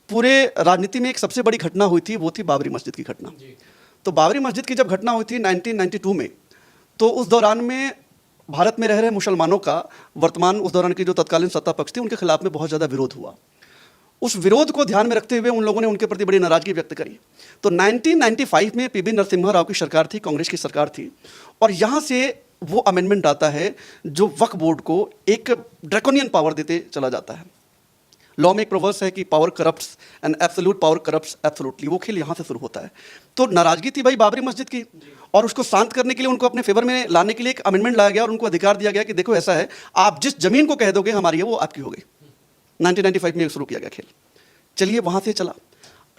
पूरे राजनीति में एक सबसे बड़ी घटना हुई थी, वो थी बाबरी मस्जिद की घटना। तो बाबरी मस्जिद की जब घटना हुई थी 1992 में, तो उस दौरान में भारत में रह रहे मुसलमानों का वर्तमान उस दौरान की जो तत्कालीन सत्ता पक्ष थी उनके खिलाफ में बहुत ज़्यादा विरोध हुआ। उस विरोध को ध्यान में रखते हुए उन लोगों ने उनके प्रति बड़ी नाराजगी व्यक्त करी। तो 1995 में पीवी नरसिम्हा राव की सरकार थी, कांग्रेस की सरकार थी, और यहाँ से वो अमेंडमेंट आता है जो वक्फ बोर्ड को एक ड्रैकोनियन पावर देते चला जाता है। लॉ में एक प्रोवर्स है कि power corrupts and absolute power corrupts absolutely, वो खेल यहाँ से शुरू होता है। तो नाराजगी थी भाई बाबरी मस्जिद की, और उसको शांत करने के लिए, उनको अपने फेवर में लाने के लिए एक अमेंडमेंट लाया गया और उनको अधिकार दिया गया कि देखो ऐसा है, आप जिस जमीन को कह दोगे हमारी है वो आपकी हो गई। 1995 में शुरू किया गया खेल। चलिए वहाँ से चला,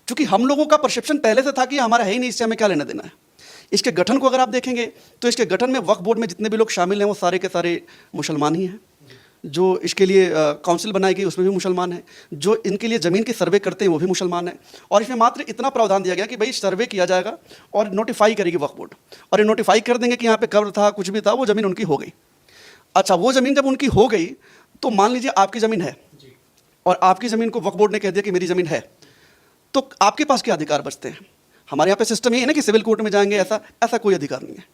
क्योंकि हम लोगों का परसेप्शन पहले से था कि हमारा है ही नहीं, इससे हमें क्या लेना देना है। इसके गठन को अगर आप देखेंगे तो इसके गठन में वक्फ बोर्ड में जितने भी लोग शामिल हैं वो सारे के सारे मुसलमान ही हैं। जो इसके लिए काउंसिल बनाई गई उसमें भी मुसलमान हैं, जो इनके लिए ज़मीन की सर्वे करते हैं वो भी मुसलमान हैं। और इसमें मात्र इतना प्रावधान दिया गया कि भाई सर्वे किया जाएगा और नोटिफाई करेगी वक्फ बोर्ड, और ये नोटिफाई कर देंगे कि यहाँ पे कब्र था, कुछ भी था, वो ज़मीन उनकी हो गई। अच्छा, वो ज़मीन जब उनकी हो गई तो मान लीजिए आपकी ज़मीन है और आपकी ज़मीन को वक्फ बोर्ड ने कह दिया कि मेरी ज़मीन है, तो आपके पास क्या अधिकार बचते हैं? हमारे यहाँ पे सिस्टम ये है ना कि सिविल कोर्ट में जाएंगे, ऐसा कोई अधिकार नहीं है।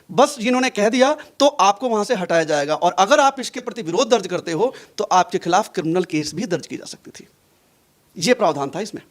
बस जिन्होंने कह दिया तो आपको वहाँ से हटाया जाएगा, और अगर आप इसके प्रति विरोध दर्ज करते हो तो आपके खिलाफ क्रिमिनल केस भी दर्ज की जा सकती थी। ये प्रावधान था इसमें।